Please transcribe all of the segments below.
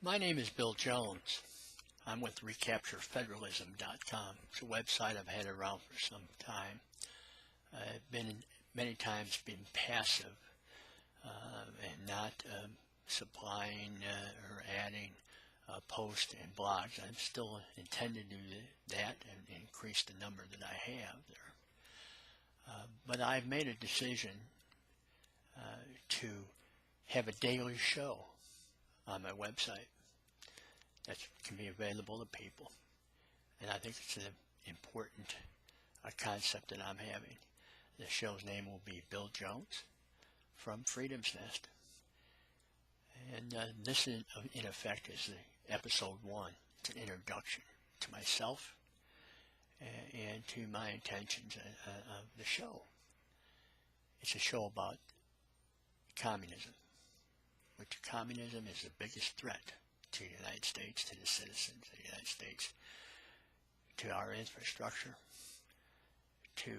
My name is Bill Jones. I'm with RecaptureFederalism.com. It's a website I've had around for some time. I've many times been passive and not supplying or adding posts and blogs. I'm still intend to do that and increase the number that I have there. But I've made a decision to have a daily show on my website that can be available to people. And I think it's an important concept that I'm having. The show's name will be Bill Jones from Freedom's Nest. And this, in effect, is the episode 1. It's an introduction to myself and to my intentions of the show. It's a show about communism, which communism is the biggest threat to the United States, to the citizens of the United States, to our infrastructure, to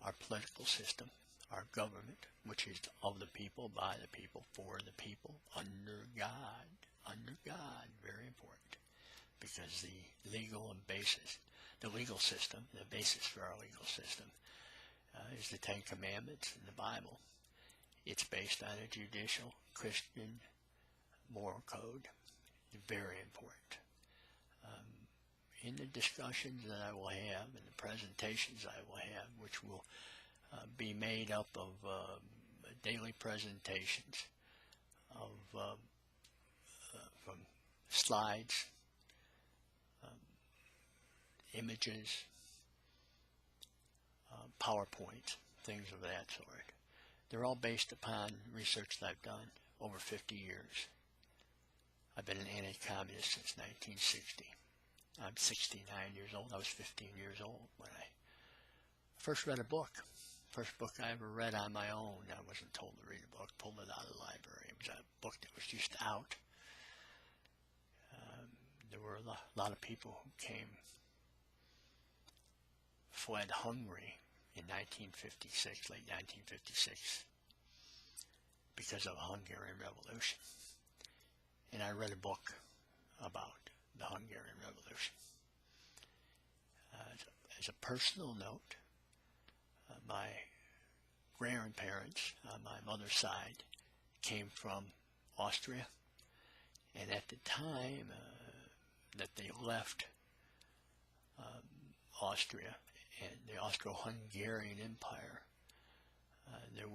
our political system, our government, which is of the people, by the people, for the people, under God, very important, because the legal system, the basis for our legal system, is the Ten Commandments in the Bible. It's based on a judicial Christian moral code. Very important. In the discussions that I will have and the presentations I will have, which will be made up of daily presentations of from slides, images, PowerPoint, things of that sort. They're all based upon research that I've done over 50 years. I've been an anti-communist since 1960. I'm 69 years old. I was 15 years old when I first read a book. First book I ever read on my own. I wasn't told to read a book. Pulled it out of the library. It was a book that was just out. There were a lot of people who fled Hungary in 1956, late 1956, because of the Hungarian Revolution. And I read a book about the Hungarian Revolution. As a personal note, my grandparents on my mother's side came from Austria, and at the time that they left Austria and the Austro-Hungarian Empire, there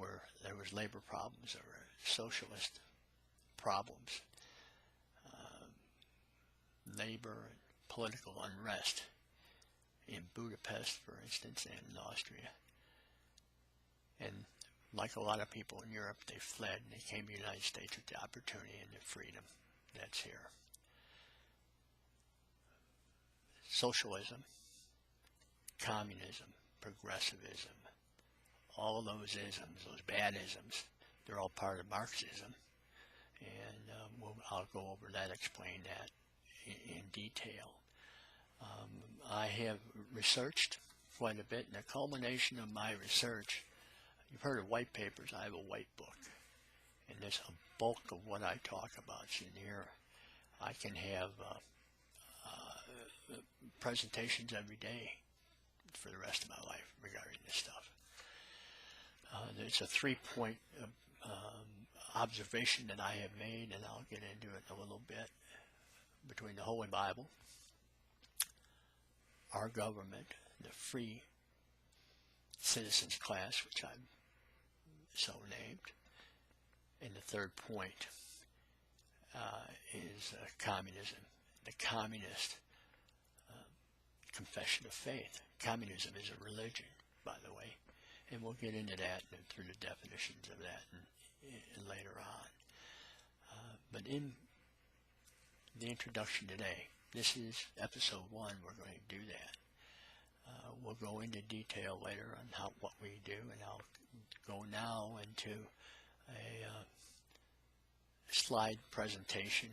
was labor problems, there were socialist problems, labor and political unrest in Budapest, for instance, and in Austria. And like a lot of people in Europe, they fled and they came to the United States with the opportunity and the freedom that's here. Socialism, communism, progressivism, all those isms, those bad isms, they're all part of Marxism. And I'll go over that, explain that in detail. I have researched quite a bit, and the culmination of my research, you've heard of white papers. I have a white book, and there's a bulk of what I talk about in here. I can have presentations every day for the rest of my life regarding this stuff. There's a 3-point observation that I have made, and I'll get into it in a little bit, between the Holy Bible, our government, the free citizens class, which I've so named, and the third point is communism, the communist confession of faith. Communism is a religion, by the way, and we'll get into that through the definitions of that and later on. But in the introduction today, this is episode 1. We're going to do that. We'll go into detail later on what we do, and I'll go now into a slide presentation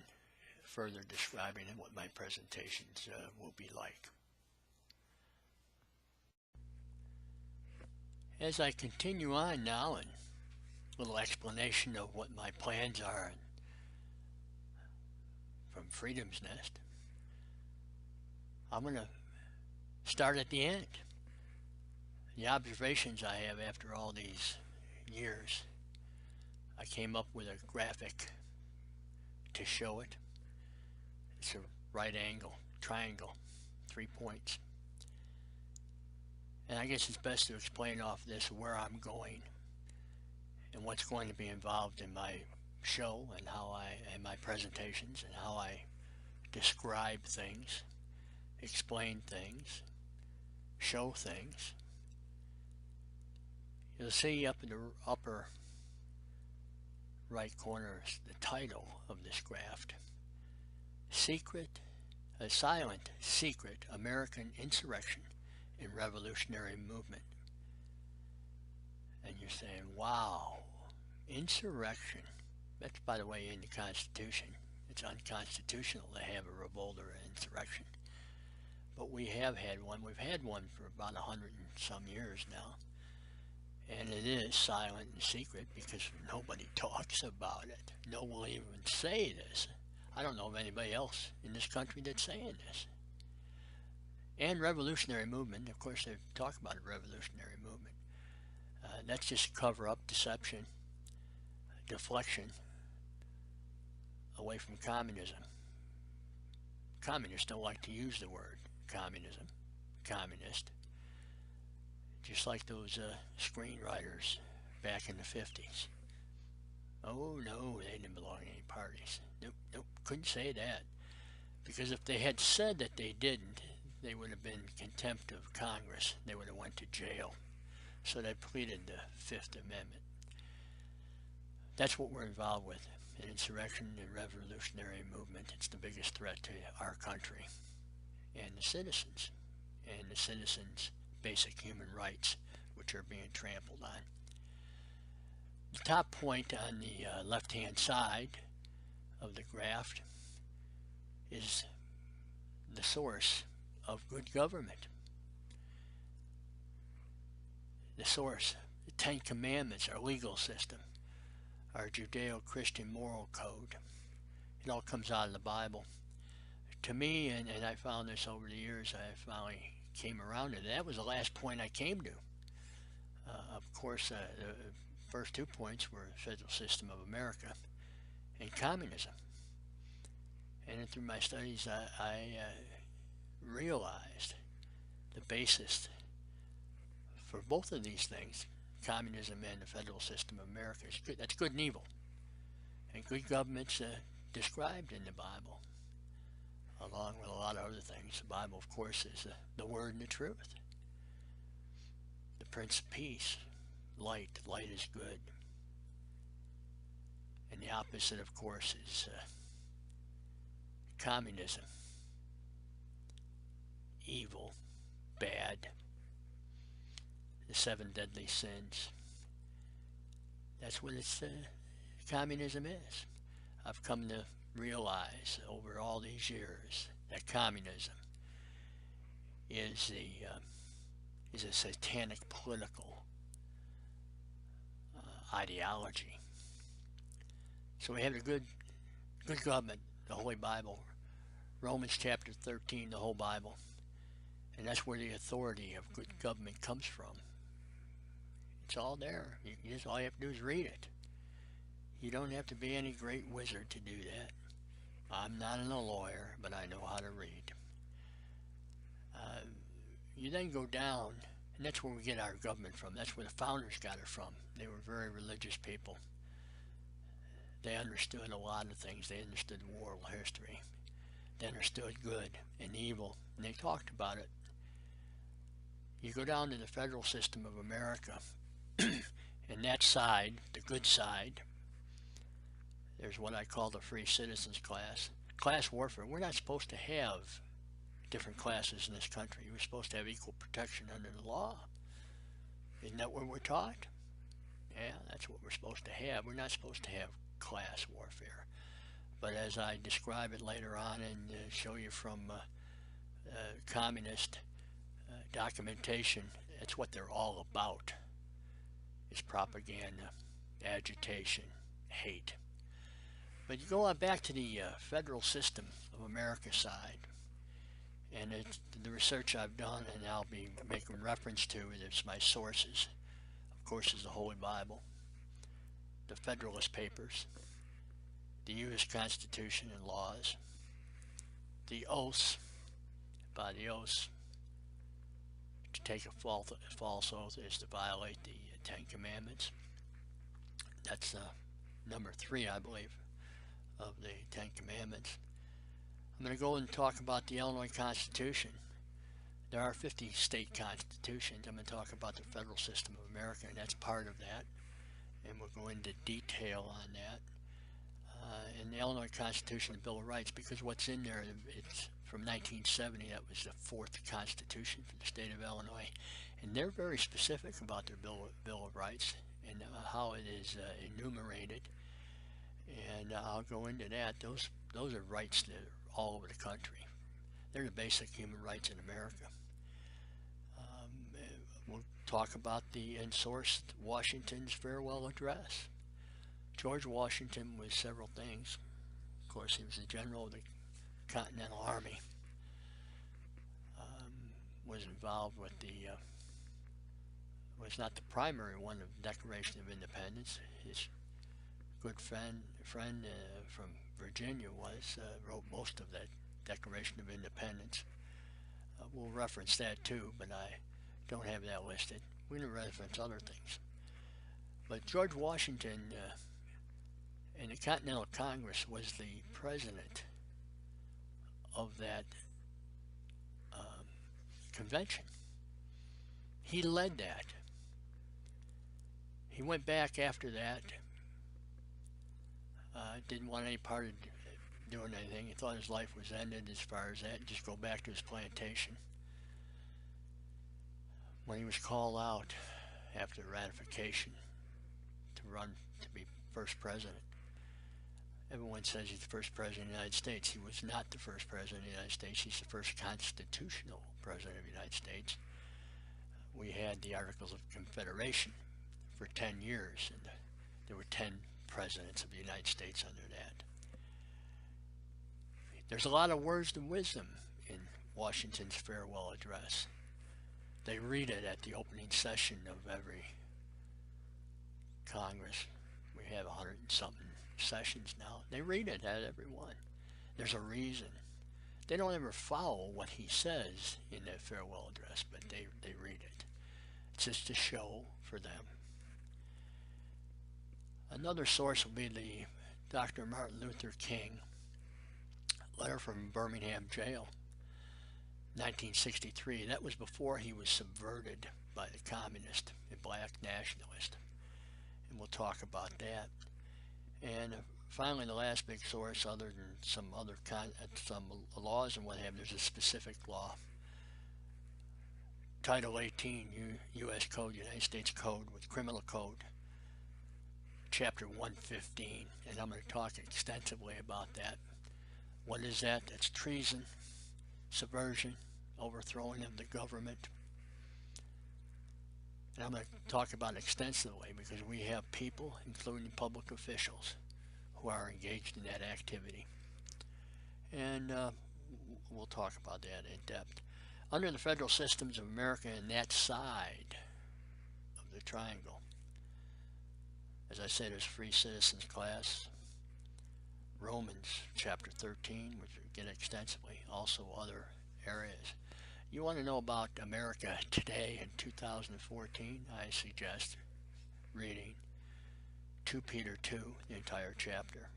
further describing what my presentations will be like. As I continue on now, and a little explanation of what my plans are, from Freedom's Nest. I'm going to start at the end. The observations I have after all these years, I came up with a graphic to show it. It's a right angle, triangle, 3 points. And I guess it's best to explain off this where I'm going and what's going to be involved in my show and and my presentations and how I describe things, explain things, show things. You'll see up in the upper right corner is the title of this graph. A silent, secret American insurrection and revolutionary movement. And you're saying, wow, insurrection. That's, by the way, in the Constitution. It's unconstitutional to have a revolt or an insurrection. But we have had one. We've had one for about 100 and some years now. And it is silent and secret because nobody talks about it. No one will even say this. I don't know of anybody else in this country that's saying this. And revolutionary movement, of course, they talk about a revolutionary movement. That's just cover up, deception, deflection away from communism. Communists don't like to use the word communism, communist. Just like those screenwriters back in the 50s. Oh no, they didn't belong to any parties. Nope, couldn't say that. Because if they had said that they didn't, they would have been contempt of Congress. They would have went to jail. So they pleaded the Fifth Amendment. That's what we're involved with. An insurrection and revolutionary movement. It's the biggest threat to our country and the citizens. And the citizens' basic human rights, which are being trampled on. The top point on the left-hand side of the graph is the source of good government. The source, the Ten Commandments, our legal system, our Judeo-Christian moral code. It all comes out of the Bible. To me, and I found this over the years, I finally came around to that. Was the last point I came to. Of course, the first 2 points were the federal system of America and communism. And through my studies, I realized the basis for both of these things, communism and the federal system of America, is good. That's good and evil. And good government's described in the Bible, along with a lot of other things. The Bible, of course, is the Word and the truth. The Prince of Peace, light. Light is good. And the opposite, of course, is communism. Evil, bad, the 7 deadly sins. That's what communism is. I've come to realize over all these years that communism is a satanic political ideology. So we have a good government, the Holy Bible, Romans chapter 13, the whole Bible, and that's where the authority of good government comes from. It's all there. All you have to do is read it. You don't have to be any great wizard to do that. I'm not a lawyer, but I know how to read. You then go down, and that's where we get our government from. That's where the founders got it from. They were very religious people. They understood a lot of things. They understood world history. They understood good and evil, and they talked about it. You go down to the federal system of America, and that side, the good side, there's what I call the free citizens class. Class warfare. We're not supposed to have different classes in this country. We're supposed to have equal protection under the law. Isn't that what we're taught? Yeah, that's what we're supposed to have. We're not supposed to have class warfare. But as I describe it later on and show you from communist documentation, that's what they're all about. It's propaganda, agitation, hate. But you go on back to the federal system of America side, and the research I've done, and I'll be making reference to it as my sources, of course, is the Holy Bible, the Federalist Papers, the U.S. Constitution and laws, the oaths. By the oaths, to take a false oath is to violate the Ten Commandments. That's number 3, I believe, of the Ten Commandments. I'm going to go and talk about the Illinois Constitution. There are 50 state constitutions. I'm going to talk about the federal system of America, and that's part of that. And we'll go into detail on that. In the Illinois Constitution and Bill of Rights, because what's in there, it's from 1970, that was the 4th Constitution for the state of Illinois. And they're very specific about their Bill of Rights and how it is enumerated. And I'll go into that. Those are rights that are all over the country. They're the basic human rights in America. We'll talk about the ensourced Washington's farewell address. George Washington was several things. Of course, he was the general of the Continental Army. Was involved with the was not the primary one of the Declaration of Independence. His good friend from Virginia wrote most of that Declaration of Independence. We'll reference that too, but I don't have that listed. We're going to reference other things. But George Washington in the Continental Congress was the president of that convention. He led that. He went back after that. Didn't want any part of doing anything. He thought his life was ended as far as that, and just go back to his plantation. When he was called out after ratification to run to be first president, everyone says he's the first president of the United States. He was not the first president of the United States. He's the first constitutional president of the United States. We had the Articles of Confederation for 10 years, and there were 10 presidents of the United States under that. There's a lot of words of wisdom in Washington's farewell address. They read it at the opening session of every Congress. We have 100 and something sessions now. They read it at every one. There's a reason. They don't ever follow what he says in that farewell address, but they read it. It's just a show for them. Another source will be the Dr. Martin Luther King letter from Birmingham jail, 1963. That was before he was subverted by the communist and black nationalist. And we'll talk about that. And finally, the last big source, other than some laws and what have you, there's a specific law. Title 18, U.S. Code, United States Code with Criminal Code, Chapter 115. And I'm going to talk extensively about that. What is that? That's treason, subversion, overthrowing of the government. And I'm going to talk about it extensively because we have people, including public officials, who are engaged in that activity. And we'll talk about that in depth. Under the federal systems of America and that side of the triangle, as I said, there's free citizens class, Romans chapter 13, which we get extensively, also other areas. You want to know about America today in 2014, I suggest reading 2 Peter 2, the entire chapter.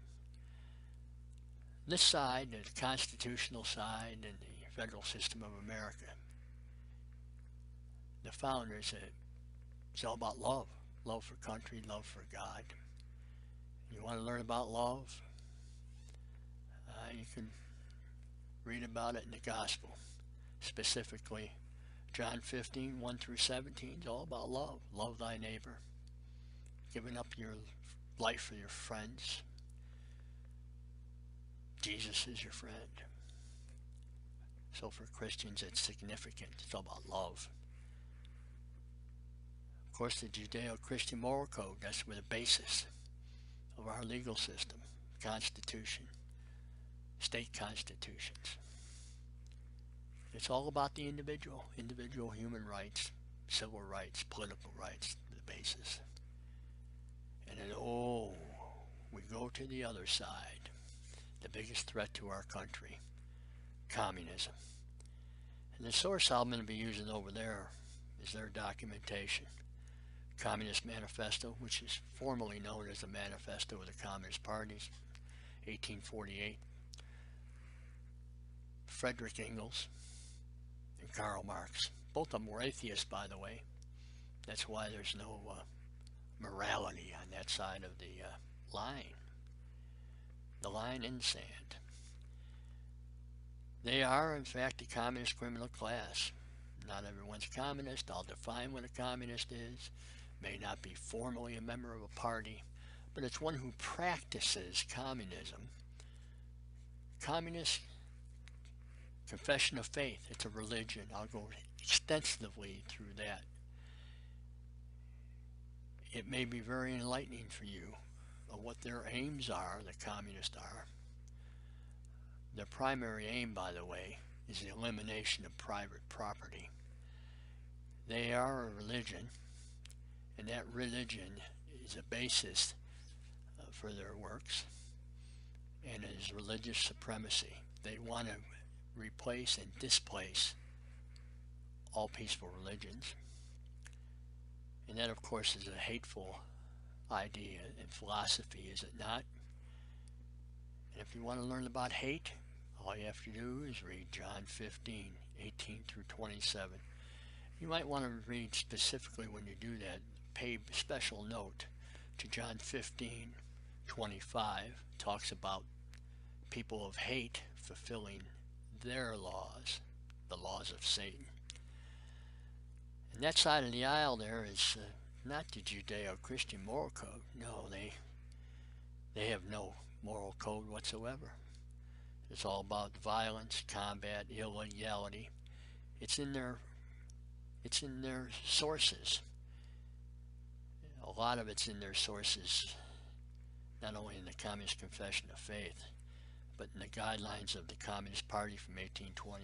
This side, the constitutional side and the federal system of America, the founders said it's all about love. Love for country, love for God. You want to learn about love? You can read about it in the gospel. Specifically, John 15, 1 through 17 is all about love. Love thy neighbor. Giving up your life for your friends. Jesus is your friend. So for Christians, it's significant. It's all about love. Of course, the Judeo-Christian moral code, that's the basis of our legal system. Constitution, state constitutions. It's all about the individual human rights, civil rights, political rights, the basis. And then, we go to the other side, the biggest threat to our country, communism. And the source I'm going to be using over there is their documentation, Communist Manifesto, which is formally known as the Manifesto of the Communist Parties, 1848. Frederick Engels and Karl Marx. Both of them were atheists, by the way. That's why there's no morality on that side of the line. The line in the sand. They are, in fact, a communist criminal class. Not everyone's a communist. I'll define what a communist is. May not be formally a member of a party, but it's one who practices communism. Communist confession of faith. It's a religion. I'll go extensively through that. It may be very enlightening for you of what their aims are, the communists are. Their primary aim, by the way, is the elimination of private property. They are a religion, and that religion is a basis for their works, and it is religious supremacy. They want to replace and displace all peaceful religions. And that, of course, is a hateful idea and philosophy, is it not? And if you want to learn about hate, all you have to do is read John 15, 18 through 27. You might want to read specifically when you do that, pay special note to John 15, 25. Talks about people of hate fulfilling their laws, the laws of Satan. And that side of the aisle there is not the Judeo-Christian moral code. No, they have no moral code whatsoever. It's all about violence, combat, illegality. It's in their sources. A lot of it's in their sources, not only in the Communist Confession of Faith, but in the guidelines of the Communist Party from 1921,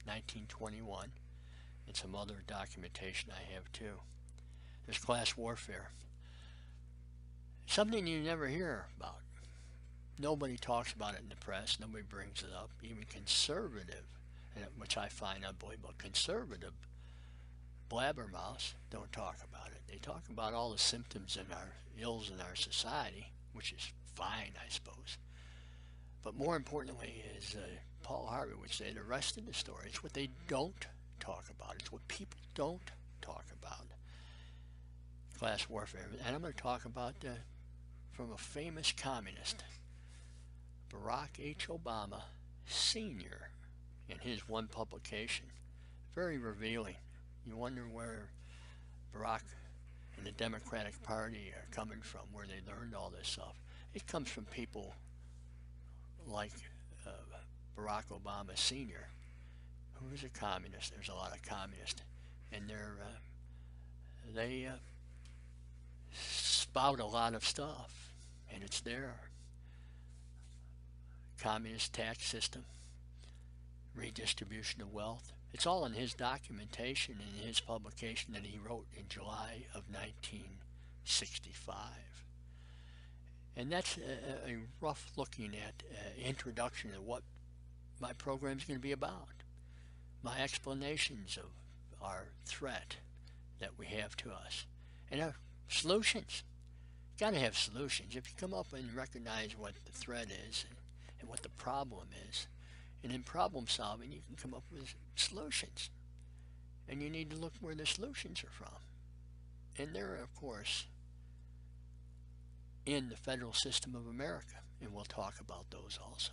1921, and some other documentation I have too. There's class warfare. Something you never hear about. Nobody talks about it in the press. Nobody brings it up. Even conservative, which I find unbelievable, conservative blabbermouths don't talk about it. They talk about all the symptoms and our ills in our society, which is fine, I suppose. But more importantly, as Paul Harvey would say, the rest of the story, it's what they don't talk about. It's what people don't talk about. Class warfare. And I'm going to talk about from a famous communist, Barack H. Obama Sr., in his one publication. Very revealing. You wonder where Barack and the Democratic Party are coming from, where they learned all this stuff. It comes from people like Barack Obama Sr., who is a communist. There's a lot of communists, and they spout a lot of stuff, and it's there. Communist tax system, redistribution of wealth. It's all in his documentation in his publication that he wrote in July of 1965. And that's a rough looking at introduction to what my program is going to be about. My explanations of our threat that we have to us. And our solutions. Got to have solutions. If you come up and recognize what the threat is and what the problem is, and in problem solving you can come up with solutions. And you need to look where the solutions are from. And they're, of course, in the federal system of America. And we'll talk about those also.